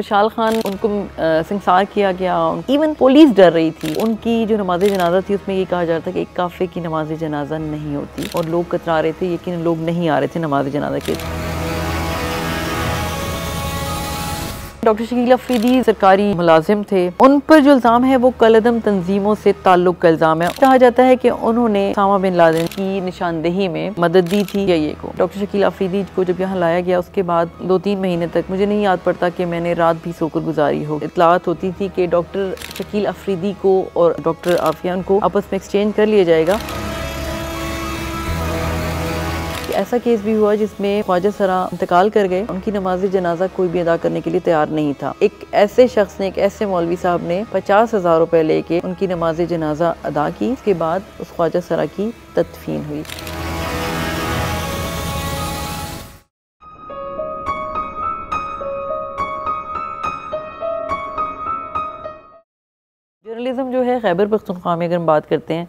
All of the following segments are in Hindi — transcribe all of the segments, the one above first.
मशाल खान उनको संसार किया गया, इवन पुलिस डर रही थी। उनकी जो नमाज जनाजा थी उसमें ये कहा जा रहा था कि एक काफिर की नमाज जनाजा नहीं होती और लोग कतरा रहे थे, यकीन लोग नहीं आ रहे थे नमाज जनाजा के। डॉक्टर शकील अफरीदी सरकारी मुलाजिम थे, उन पर जो इल्ज़ाम है वो कलअदम तंजीमों से ताल्लुक़ का इल्ज़ाम है। कहा जाता है कि उन्होंने उसामा बिन लादेन की निशानदेही में मदद दी थी CIA को। डॉक्टर शकील अफरीदी को जब यहाँ लाया गया उसके बाद 2-3 महीने तक मुझे नहीं याद पड़ता कि मैंने रात भी सोकर गुजारी हो। इत्तलात होती थी कि डॉक्टर शकील अफरीदी को और डॉक्टर आफियान को आपस में एक्सचेंज कर लिया जाएगा। ऐसा केस भी हुआ जिसमें ख्वाजा सरा इंतकाल कर गए, उनकी नमाज जनाजा कोई भी अदा करने के लिए तैयार नहीं था। एक ऐसे शख्स ने, एक ऐसे मौलवी साहब ने 50,000 रुपए लेके उनकी नमाज जनाजा अदा की। उसके बाद उस ख्वाजा सरा की तदफीन हुई। जर्नलिज्म जो है खैबर पख्तूनख्वा में अगर हम बात करते हैं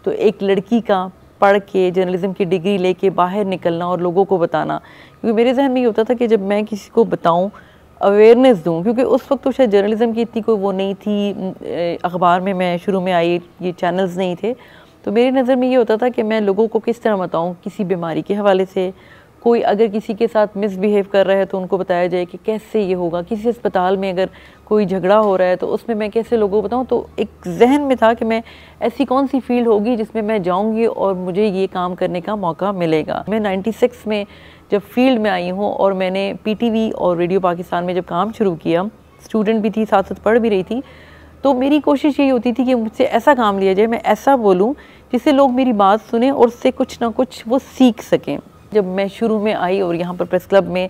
तो एक लड़की का पढ़ के जर्नलिज्म की डिग्री लेके बाहर निकलना और लोगों को बताना, क्योंकि मेरे जहन में ये होता था कि जब मैं किसी को बताऊं, अवेयरनेस दूं, क्योंकि उस वक्त तो शायद जर्नलिज्म की इतनी कोई वो नहीं थी, अखबार में मैं शुरू में आई, ये चैनल्स नहीं थे, तो मेरी नज़र में ये होता था कि मैं लोगों को किस तरह बताऊं, किसी बीमारी के हवाले से, कोई अगर किसी के साथ मिसबिहेव कर रहा है तो उनको बताया जाए कि कैसे ये होगा, किसी अस्पताल में अगर कोई झगड़ा हो रहा है तो उसमें मैं कैसे लोगों को बताऊं। तो एक जहन में था कि मैं ऐसी कौन सी फील्ड होगी जिसमें मैं जाऊंगी और मुझे ये काम करने का मौका मिलेगा। मैं 96 में जब फील्ड में आई हूँ और मैंने PTV और रेडियो पाकिस्तान में जब काम शुरू किया, स्टूडेंट भी थी, साथ साथ पढ़ भी रही थी, तो मेरी कोशिश यही होती थी कि मुझसे ऐसा काम लिया जाए, मैं ऐसा बोलूँ जिससे लोग मेरी बात सुने और उससे कुछ ना कुछ वो सीख सकें। जब मैं शुरू में आई और यहाँ पर प्रेस क्लब में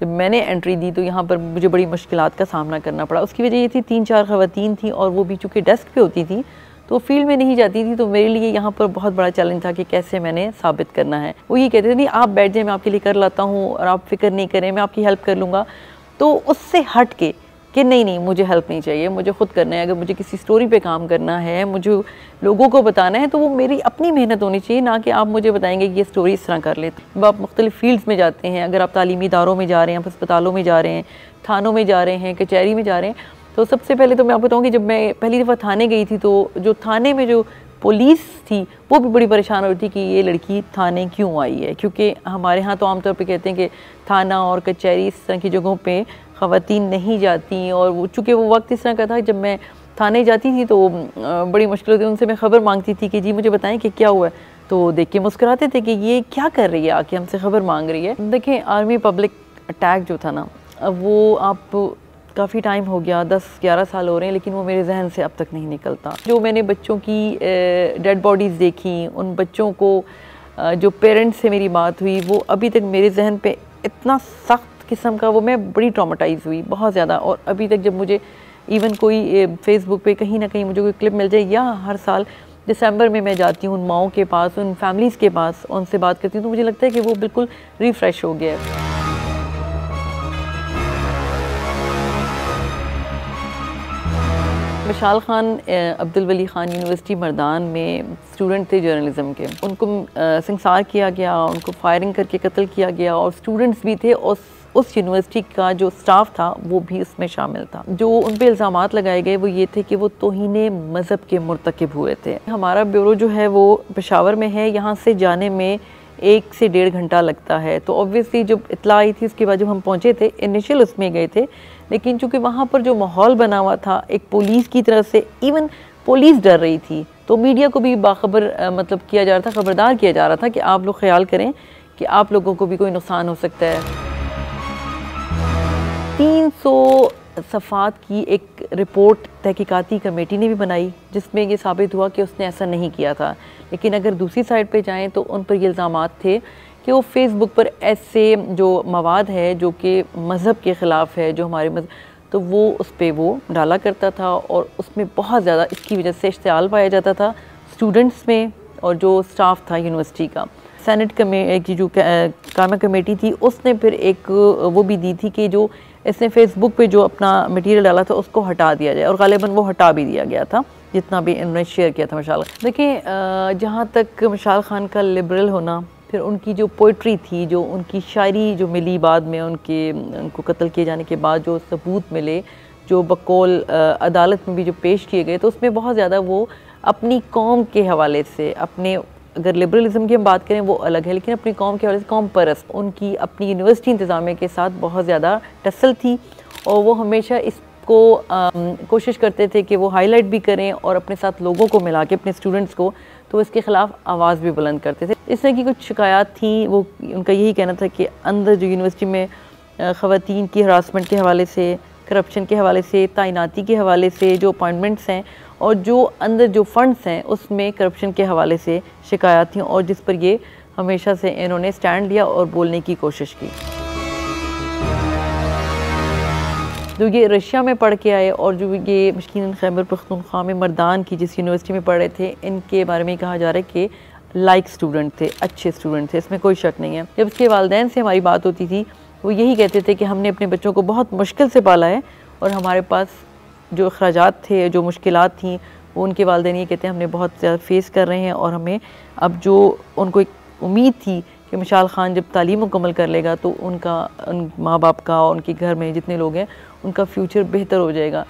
जब मैंने एंट्री दी तो यहाँ पर मुझे बड़ी मुश्किलात का सामना करना पड़ा। उसकी वजह ये थी 3-4 ख़वातीन थी और वो भी चूँकि डेस्क पे होती थी तो फील्ड में नहीं जाती थी, तो मेरे लिए यहाँ पर बहुत बड़ा चैलेंज था कि कैसे मैंने साबित करना है। वो ये कहते थे नहीं आप बैठ जाए, मैं आपके लिए कर लाता हूँ और आप फिक्र नहीं करें, मैं आपकी हेल्प कर लूँगा। तो उससे हट के कि नहीं मुझे हेल्प नहीं चाहिए, मुझे खुद करना है, अगर मुझे किसी स्टोरी पे काम करना है, मुझे लोगों को बताना है तो वो मेरी अपनी मेहनत होनी चाहिए, ना कि आप मुझे बताएंगे कि ये स्टोरी इस तरह कर ले। जब आप मुख्तलिफ फील्ड्स में जाते हैं, अगर आप तालीमी इदारों में जा रहे हैं, अस्पतालों में जा रहे हैं, थानों में जा रहे हैं, कचहरी में जा रहे हैं, तो सबसे पहले तो मैं आपको बताऊँ कि जब मैं पहली दफ़ा थाने गई थी तो जो थाने में जो पुलिस थी वो भी बड़ी परेशान हो रही थी कि ये लड़की थाने क्यों आई है, क्योंकि हमारे यहाँ तो आमतौर पे कहते हैं कि थाना और कचहरी इस तरह की जगहों पे ख़वातीन नहीं जाती, और वो चूँकि वो वक्त इस तरह का था जब मैं थाने जाती थी तो बड़ी मुश्किल होती, उनसे मैं ख़बर मांगती थी कि जी मुझे बताएं कि क्या हुआ है, तो देख के मुस्कुराते थे कि ये क्या कर रही है, आके हमसे ख़बर मांग रही है। देखें आर्मी पब्लिक अटैक जो था ना, अब वो आप काफ़ी टाइम हो गया, 10-11 साल हो रहे हैं, लेकिन वो मेरे जहन से अब तक नहीं निकलता। जो मैंने बच्चों की डेड बॉडीज़ देखी, उन बच्चों को जो पेरेंट्स से मेरी बात हुई, वो अभी तक मेरे जहन पे इतना सख्त किस्म का, वो मैं बड़ी ट्रॉमेटाइज़ हुई बहुत ज़्यादा। और अभी तक जब मुझे इवन कोई फेसबुक पे कहीं ना कहीं मुझे कोई क्लिप मिल जाए, या हर साल दिसंबर में मैं जाती हूँ उन माओं के पास, उन फैमिलीज़ के पास, उनसे बात करती हूँ, तो मुझे लगता है कि वो बिल्कुल रिफ़्रेश हो गया है। मशाल खान अब्दुल वली खान यूनिवर्सिटी मर्दान में स्टूडेंट थे जर्नलिज्म के, उनको संसार किया गया, उनको फायरिंग करके कत्ल किया गया, और स्टूडेंट्स भी थे, और उस यूनिवर्सिटी का जो स्टाफ था वो भी उसमें शामिल था। जो उन पे इल्ज़ामात लगाए गए वो ये थे कि वो तौहीने मज़हब के मुर्तकिब हुए थे। हमारा ब्यूरो जो है वो पेशावर में है, यहाँ से जाने में 1 से 1.5 घंटा लगता है। तो ऑब्वियसली जब इत्तला आई थी उसके बाद जब हम पहुँचे थे, इनिशियल उसमें गए थे, लेकिन चूँकि वहाँ पर जो माहौल बना हुआ था एक पुलिस की तरफ से, इवन पुलिस डर रही थी, तो मीडिया को भी बाखबर मतलब किया जा रहा था, खबरदार किया जा रहा था कि आप लोग ख्याल करें कि आप लोगों को भी कोई नुकसान हो सकता है। 300 सफ़ात की एक रिपोर्ट तहकीकाती कमेटी ने भी बनाई जिसमें ये साबित हुआ कि उसने ऐसा नहीं किया था। लेकिन अगर दूसरी साइड पे जाएं तो उन पर ये इल्ज़ामात थे कि वो फेसबुक पर ऐसे जो मवाद है जो कि मज़हब के ख़िलाफ़ है, जो हमारे मज़हब, तो वो उस पर वो डाला करता था, और उसमें बहुत ज़्यादा इसकी वजह से इश्तियाल पाया जाता था स्टूडेंट्स में और जो स्टाफ था यूनिवर्सिटी का। सेनेट की जो कामा कमेटी थी उसने फिर एक वो भी दी थी कि जो इसने फेसबुक पे जो अपना मटेरियल डाला था उसको हटा दिया जाए, और ग़ालिबन वो हटा भी दिया गया था जितना भी इन्होंने शेयर किया था। मशाल देखिए, जहाँ तक मशाल खान का लिबरल होना, फिर उनकी जो पोइट्री थी, जो उनकी शायरी जो मिली बाद में उनको कत्ल किए जाने के बाद जो सबूत मिले, जो बकौल अदालत में भी जो पेश किए गए, तो उसमें बहुत ज़्यादा वो अपनी कौम के हवाले से, अपने अगर लिबरलिज़म की हम बात करें वो अलग है, लेकिन अपनी कौम के हवाले से कौम परस्त, उनकी अपनी यूनिवर्सिटी इंतज़ामिया के साथ बहुत ज़्यादा टसल थी और वो हमेशा इसको कोशिश करते थे कि वो हाईलाइट भी करें और अपने साथ लोगों को मिला के, अपने स्टूडेंट्स को, तो इसके ख़िलाफ़ आवाज़ भी बुलंद करते थे। इस तरह की कुछ शिकायत थी, वो उनका यही कहना था कि अंदर जो यूनिवर्सिटी में ख़वातीन की हरासमेंट के हवाले से, करप्शन के हवाले से, तैनाती के हवाले से जो अपॉइंटमेंट्स हैं और जो अंदर जो फंड्स हैं उसमें करप्शन के हवाले से शिकायत थी, और जिस पर ये हमेशा से इन्होंने स्टैंड लिया और बोलने की कोशिश की। जो ये रशिया में पढ़ के आए और जो ये मशकीन खैबर पख्तूनख्वा में मर्दान की जिस यूनिवर्सिटी में पढ़ रहे थे, इनके बारे में कहा जा रहा है कि लाइक स्टूडेंट थे, अच्छे स्टूडेंट थे, इसमें कोई शक नहीं है। जब उसके वालिदैन से हमारी बात होती थी, वो यही कहते थे कि हमने अपने बच्चों को बहुत मुश्किल से पाला है और हमारे पास जो अखराजात थे, जो मुश्किलात थी, वो उनके वालिदैन ये कहते हैं हमने बहुत ज़्यादा फेस कर रहे हैं, और हमें अब जो उनको एक उम्मीद थी कि मशाल ख़ान जब तालीम मुकम्मल कर लेगा तो उन माँ बाप का और उनके घर में जितने लोग हैं उनका फ्यूचर बेहतर हो जाएगा।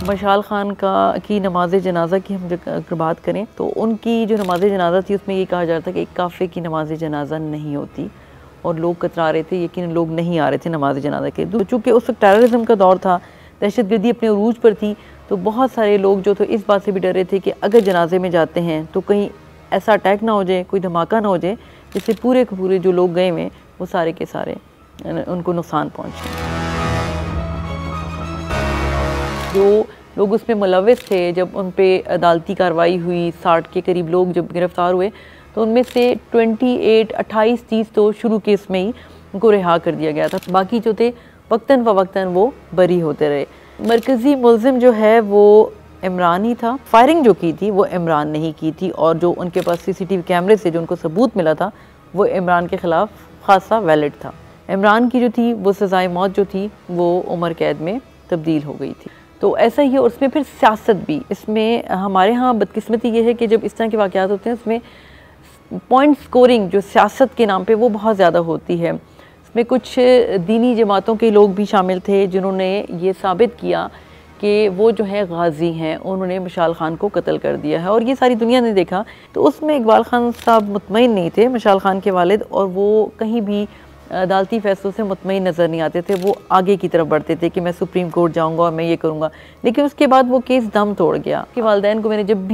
मशाल ख़ान की नमाज जनाजा की हम अगर बात करें तो उनकी जो नमाज जनाजा थी उसमें ये कहा जा रहा था कि एक काफ़े की नमाज जनाजा नहीं होती, और लोग कतरा रहे थे, यकीन लोग नहीं आ रहे थे नमाज जनाजा के। चूँकि उस वक्त टेररिज्म का दौर था, दहशतगर्दी अपने उरूज पर थी, तो बहुत सारे लोग जो थे इस बात से भी डर रहे थे कि अगर जनाजे में जाते हैं तो कहीं ऐसा अटैक ना हो जाए, कोई धमाका ना हो जाए जिससे पूरे के पूरे जो लोग गए हुए वो सारे के सारे उनको नुकसान पहुँचे। जो लोग उसमें मुलव्विस थे, जब उन पर अदालती कार्रवाई हुई, 60 के करीब लोग जब गिरफ़्तार हुए, तो उनमें से 28-30 तो शुरू केस में ही उनको रिहा कर दिया गया था। बाकी जो थे वक्तन फ़वक्तन वो बरी होते रहे। मरकज़ी मुल्ज़िम जो है वो इमरान ही था। फायरिंग जो की थी वो इमरान ने ही की थी, और जो उनके पास CCTV कैमरे से जो उनको सबूत मिला था वो इमरान के ख़िलाफ़ ख़ासा वैलिड था। इमरान की जो थी वो सज़ाए मौत जो थी वो उम्र कैद में तब्दील हो गई थी। तो ऐसा ही है, और उसमें फिर सियासत भी, इसमें हमारे यहाँ बदकिस्मती ये है कि जब इस तरह के वाक़यात होते हैं उसमें पॉइंट स्कोरिंग जो सियासत के नाम पे वो बहुत ज़्यादा होती है। इसमें कुछ दीनी जमातों के लोग भी शामिल थे जिन्होंने ये साबित किया कि वो जो है गाजी हैं, उन्होंने मशाल ख़ान को कत्ल कर दिया है, और ये सारी दुनिया ने देखा। तो उसमें इकबाल ख़ान साहब मुतमईन नहीं थे, मशाल ख़ान के वालिद, और वो कहीं भी अदालती फ़ैसलों से मुतमईन नज़र नहीं आते थे। वो आगे की तरफ बढ़ते थे कि मैं सुप्रीम कोर्ट जाऊंगा और मैं ये करूंगा, लेकिन उसके बाद वो केस दम तोड़ गया। कि वालिदैन को मैंने जब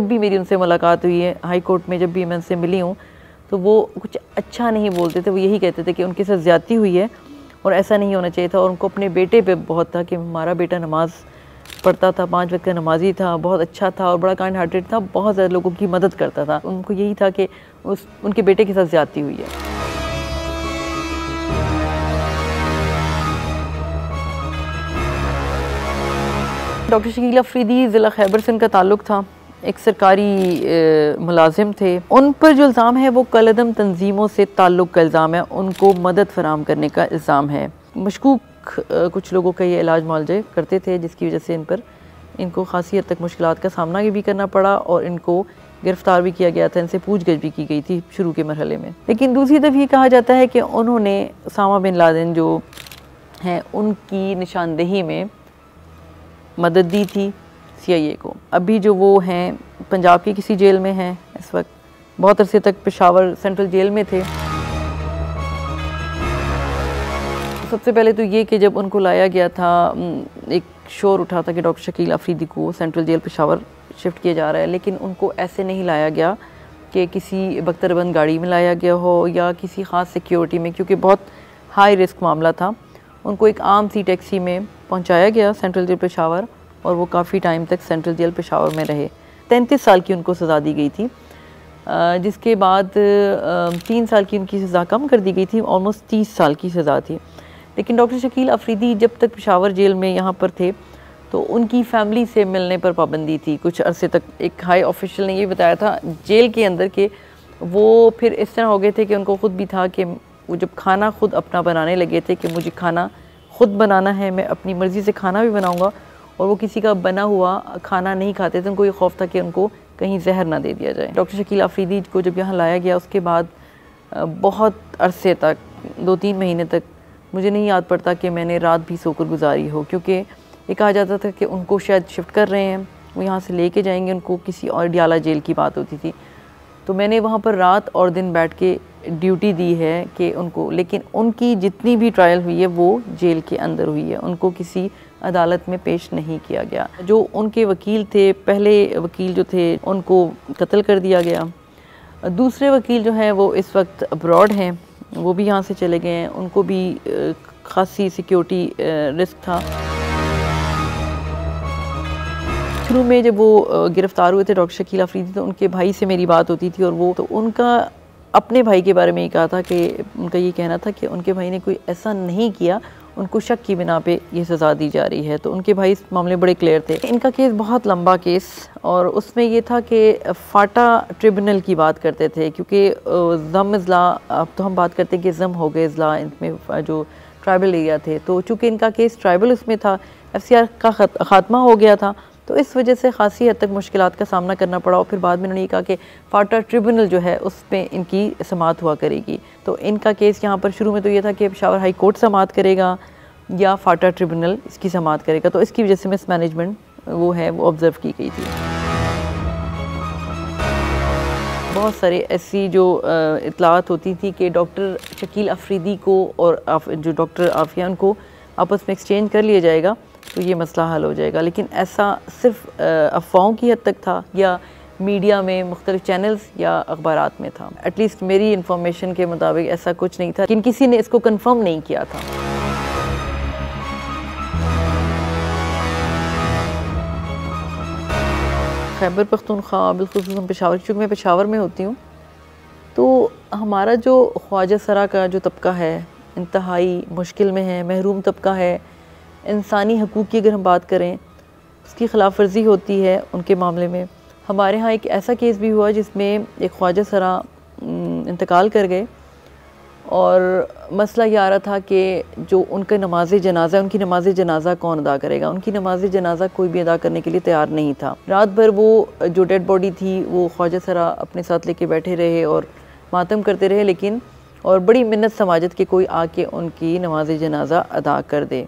भी मेरी उनसे मुलाकात हुई है हाई कोर्ट में, जब भी मैं उनसे मिली हूँ, तो वो कुछ अच्छा नहीं बोलते थे। वो यही कहते थे कि उनके साथ ज़्यादती हुई है और ऐसा नहीं होना चाहिए था, और उनको अपने बेटे पे बहुत था कि हमारा बेटा नमाज़ पढ़ता था, 5 वक्त का नमाजी था, बहुत अच्छा था और बड़ा काइंड हार्टेड था, बहुत ज़्यादा लोगों की मदद करता था। उनको यही था कि उनके बेटे के साथ ज़्यादती हुई है। डॉक्टर शकील अफरीदी ज़िला खैबर से उनका ताल्लुक़ था, एक सरकारी मुलाजिम थे। उन पर जो इल्ज़ाम है वो कलअदम तंजीमों से ताल्लुक़ का इल्ज़ाम है, उनको मदद फराहम करने का इल्ज़ाम है। मशकूक कुछ लोगों का ये इलाज मुआलजे करते थे, जिसकी वजह से इनको ख़ासी हद तक मुश्किलात का सामना भी करना पड़ा, और इनको गिरफ़्तार भी किया गया था, इनसे पूछगछ भी की गई थी शुरू के मरहले में। लेकिन दूसरी तरफ ये कहा जाता है कि उन्होंने उसामा बिन लादेन जो हैं उनकी निशानदेही में मदद दी थी CIA को। अभी जो वो हैं पंजाब की किसी जेल में हैं इस वक्त, बहुत अरसे तक पेशावर सेंट्रल जेल में थे। सबसे पहले तो ये कि जब उनको लाया गया था, एक शोर उठा था कि डॉक्टर शकील अफरीदी को सेंट्रल जेल पेशावर शिफ्ट किया जा रहा है, लेकिन उनको ऐसे नहीं लाया गया कि किसी बख्तरबंद गाड़ी में लाया गया हो या किसी ख़ास सिक्योरिटी में, क्योंकि बहुत हाई रिस्क मामला था। उनको एक आम सी टैक्सी में पहुंचाया गया सेंट्रल जेल पेशावर, और वो काफ़ी टाइम तक सेंट्रल जेल पेशावर में रहे। 33 साल की उनको सज़ा दी गई थी, जिसके बाद 3 साल की उनकी सज़ा कम कर दी गई थी, ऑलमोस्ट 30 साल की सज़ा थी। लेकिन डॉक्टर शकील अफरीदी जब तक पेशावर जेल में यहाँ पर थे तो उनकी फ़ैमिली से मिलने पर पाबंदी थी कुछ अरसे तक। एक हाई ऑफिशियल ने ये बताया था जेल के अंदर कि वो फिर इस तरह हो गए थे कि उनको ख़ुद भी था कि वो जब खाना ख़ुद अपना बनाने लगे थे कि मुझे खाना ख़ुद बनाना है, मैं अपनी मर्ज़ी से खाना भी बनाऊँगा, और वो किसी का बना हुआ खाना नहीं खाते थे। उनको ये खौफ था कि उनको कहीं जहर ना दे दिया जाए। डॉक्टर शकील आफरीदी को जब यहाँ लाया गया उसके बाद बहुत अरसे तक 2-3 महीने तक मुझे नहीं याद पड़ता कि मैंने रात भी सोकर गुजारी हो, क्योंकि ये कहा जाता था कि उनको शायद शिफ्ट कर रहे हैं, वो यहाँ से लेके जाएंगे उनको, किसी और डियाला जेल की बात होती थी। तो मैंने वहाँ पर रात और दिन बैठ के ड्यूटी दी है कि उनको, लेकिन उनकी जितनी भी ट्रायल हुई है वो जेल के अंदर हुई है, उनको किसी अदालत में पेश नहीं किया गया। जो उनके वकील थे, पहले वकील जो थे उनको कत्ल कर दिया गया। दूसरे वकील जो हैं वो इस वक्त अब्रॉड हैं, वो भी यहाँ से चले गए हैं, उनको भी खासी सिक्योरिटी रिस्क था। शुरू में जब वो गिरफ़्तार हुए थे डॉक्टर शकील आफरीदी, तो उनके भाई से मेरी बात होती थी और वो तो उनका अपने भाई के बारे में ही कहा था कि उनका ये कहना था कि उनके भाई ने कोई ऐसा नहीं किया, उनको शक की बिना पे ये सज़ा दी जा रही है। तो उनके भाई इस मामले बड़े क्लियर थे। इनका केस बहुत लंबा केस, और उसमें ये था कि फाटा ट्रिब्यूनल की बात करते थे, क्योंकि ज़म इज़ला, अब तो हम बात करते हैं कि ज़म हो गए इज़ला, इनमें जो ट्राइबल एरिया थे, तो चूँकि इनका केस ट्राइबल उसमें था, FCR का ख़ात्मा हो गया था, तो इस वजह से खासी हद तक मुश्किलात का सामना करना पड़ा। और फिर बाद में उन्होंने ये कहा कि फाटा ट्रिब्यूनल जो है उस पर इनकी समाअत हुआ करेगी। तो इनका केस यहाँ पर शुरू में तो ये था कि पेशावर हाई कोर्ट समाअत करेगा या फाटा ट्रिब्यूनल इसकी समाअत करेगा, तो इसकी वजह से मिसमैनेजमेंट वो है वो ऑब्ज़र्व की गई थी। बहुत सारे ऐसी जो इतलात होती थी कि डॉक्टर शकील आफरीदी को और जो डॉक्टर आफिया उनको आपस में एक्सचेंज कर लिया जाएगा तो ये मसला हल हो जाएगा, लेकिन ऐसा सिर्फ अफवाहों की हद तक था या मीडिया में मुख्तलिफ चैनल्स या अखबारात में था। एटलीस्ट मेरी इंफॉर्मेशन के मुताबिक ऐसा कुछ नहीं था, लेकिन किसी ने इसको कंफर्म नहीं किया था। खैबर पख्तूनख्वा बिलखुसूस पेशावर, चूँकि मैं पेशावर में होती हूँ, तो हमारा जो ख्वाजा सरा का जो तबका है इंतहाई मुश्किल में है, महरूम तबका है। इंसानी हकूक़ की अगर हम बात करें, उसकी खिलाफ वर्जी होती है उनके मामले में। हमारे यहाँ एक ऐसा केस भी हुआ जिसमें एक ख्वाजा सरा इंतकाल कर गए, और मसला ये आ रहा था कि जो उनका नमाज जनाजा, उनकी नमाज जनाजा कौन अदा करेगा। उनकी नमाज जनाजा कोई भी अदा करने के लिए तैयार नहीं था। रात भर वो जो डेड बॉडी थी वो ख्वाजा सरा अपने साथ लेके बैठे रहे और मातम करते रहे, लेकिन और बड़ी मिन्नत समाजत के कोई आके उनकी नमाज जनाजा अदा कर दे,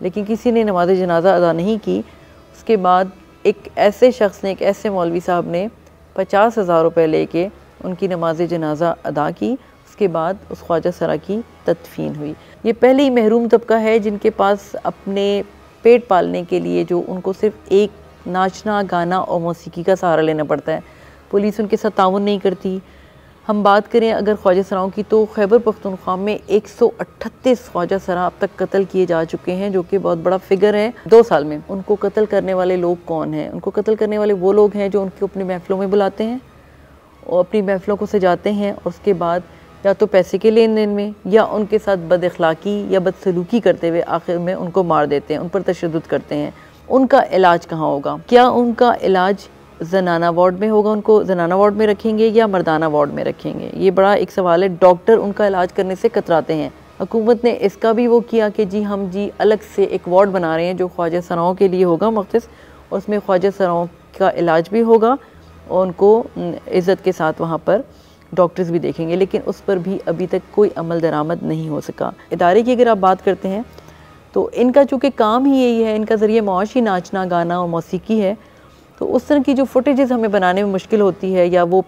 लेकिन किसी ने नमाज जनाजा अदा नहीं की। उसके बाद एक ऐसे शख्स ने, एक ऐसे मौलवी साहब ने 50,000 रुपये लेके उनकी नमाज जनाजा अदा की। उसके बाद उस ख्वाजा सरा की तदफीन हुई। ये पहले ही महरूम तबका है जिनके पास अपने पेट पालने के लिए जो उनको सिर्फ एक नाचना, गाना और मौसीकी का सहारा लेना पड़ता है। पुलिस उनके साथ ताउन नहीं करती। हम बात करें अगर ख्वाजा सराओं की, तो खैबर पख्तूनख्वा में 138 ख्वाजा सरा अब तक कत्ल किए जा चुके हैं, जो कि बहुत बड़ा फिगर है 2 साल में। उनको कत्ल करने वाले लोग कौन हैं? उनको कत्ल करने वाले वो लोग हैं जो उनको अपनी महफिलों में बुलाते हैं और अपनी महफिलों को सजाते हैं, और उसके बाद या तो पैसे के लेन देन में या उनके साथ बदअखलाकी या बदसलूकी करते हुए आखिर में उनको मार देते हैं, उन पर तशद्दुद करते हैं। उनका इलाज कहाँ होगा? क्या उनका इलाज जनाना वार्ड में होगा? उनको जनाना वार्ड में रखेंगे या मर्दाना वार्ड में रखेंगे? ये बड़ा एक सवाल है। डॉक्टर उनका इलाज करने से कतराते हैं। हुकूमत ने इसका भी वो किया कि जी हम जी अलग से एक वार्ड बना रहे हैं जो ख्वाजा सराओं के लिए होगा मख्सूस, और उसमें ख्वाजा सराओं का इलाज भी होगा और उनको इज़्ज़त के साथ वहाँ पर डॉक्टर्स भी देखेंगे, लेकिन उस पर भी अभी तक कोई अमल दरामद नहीं हो सका। इदारे की अगर आप बात करते हैं तो इनका चूँकि काम ही यही है, इनका ज़रिए माश ही नाचना, गाना और मौसीकी है, तो उस तरह की जो फुटेजेस हमें बनाने में मुश्किल होती है या वो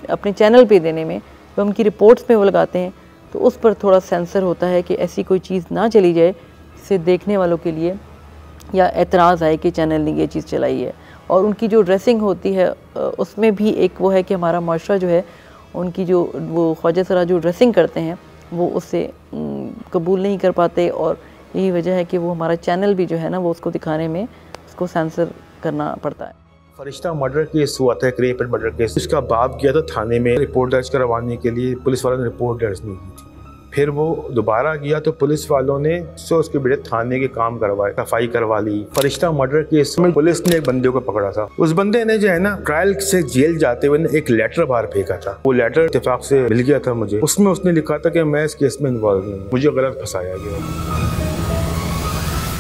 अपने चैनल पे देने में, तो उनकी रिपोर्ट्स में वो लगाते हैं, तो उस पर थोड़ा सेंसर होता है कि ऐसी कोई चीज़ ना चली जाए जिससे देखने वालों के लिए या एतराज़ आए कि चैनल ने ये चीज़ चलाई है। और उनकी जो ड्रेसिंग होती है उसमें भी एक वो है कि हमारा माशरा जो है, उनकी जो वो ख्वाजा सरा जो ड्रेसिंग करते हैं वो उससे कबूल नहीं कर पाते, और यही वजह है कि वो हमारा चैनल भी जो है ना वो उसको दिखाने में उसको सेंसर करना पड़ता है। फरिश्ता मर्डर केस हुआ था, एक रेप एंड मर्डर केस। उसका बाप गया था थाने में रिपोर्ट दर्ज करवाने के लिए, पुलिस वालों ने रिपोर्ट दर्ज नहीं की थी। फिर वो दोबारा गया तो पुलिस वालों ने उसके बेटे थाने के काम करवाए, सफाई करवा ली। फरिश्ता मर्डर केस में पुलिस ने एक बंदे को पकड़ा था। उस बंदे ने जो है ना ट्रायल से जेल जाते हुए एक लेटर बाहर फेंका था। वो लेटर इत्तेफाक से मिल गया था मुझे। उसमें उसने लिखा था कि मैं इस केस में इन्वॉल्व हूँ, मुझे गलत फंसाया गया।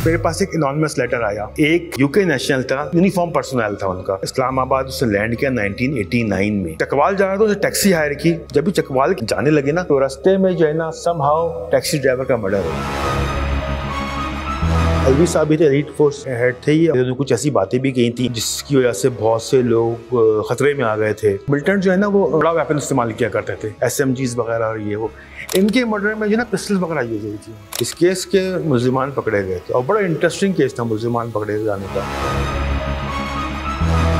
मेरे पास एक एनॉनिमस लेटर आया, एक यूके नेशनल था, यूनिफॉर्म पर्सनल था उनका, इस्लामाबाद उसने लैंड किया 1989 में। चकवाल जा रहा था, उसने टैक्सी हायर की। जब भी चकवाल जाने लगे ना तो रास्ते में जो है ना समहाउ टैक्सी ड्राइवर का मर्डर हो। अलवी साहब भी थे, एलीट फोर्स हेड थे, ये कुछ ऐसी बातें भी कही थी जिसकी वजह से बहुत से लोग खतरे में आ गए थे। मिलिटेंट जो है ना वो बड़ा वेपन इस्तेमाल किया करते थे, SMGs वगैरह और ये वो। इनके मर्डर में जो ना पिस्टल वगैरह यूज हुई थी। इस केस के मुल्जिमान पकड़े गए थे और बड़ा इंटरेस्टिंग केस था मुल्जिमान पकड़े जाने का।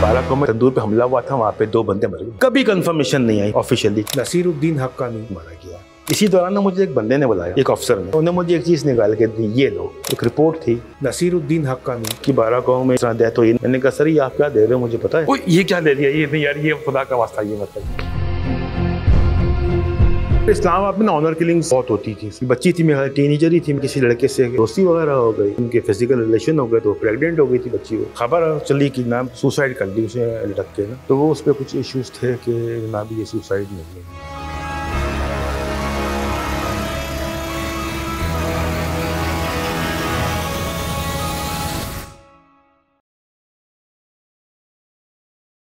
बाराकों में तंदूर पे हमला हुआ था, वहाँ पे 2 बंदे मर गए। कभी कंफर्मेशन नहीं आई ऑफिशियली। नसीरुद्दीन हक्कानी मारा गया। इसी दौरान ना मुझे एक बंदे ने बुलाया, एक अफसर ने, उन्होंने मुझे एक चीज़ निकाल के दी, ये लो, एक रिपोर्ट थी नसीरुद्दीन हक्कानी की बाराकों में डेथ हुई। मैंने कहा सर ये आप क्या दे रहे हो, मुझे पता है। ओ, ये क्या दे दिया, ये नहीं यार, ये खुदा का वास्ता, ये मतलब। इस्लामाबाद में ऑनर किलिंग्स बहुत होती थी। बच्ची थी, मेरा टीनेजर ही थी, किसी लड़के से दोस्ती वगैरह हो गई, उनके फिजिकल रिलेशन हो गए तो प्रेग्नेंट हो गई थी बच्ची। वो खबर चली कि नाम सुसाइड कर दी उसे लटक के ना, तो वो उस पर कुछ इश्यूज थे कि ना भी ये सुसाइड नहीं है।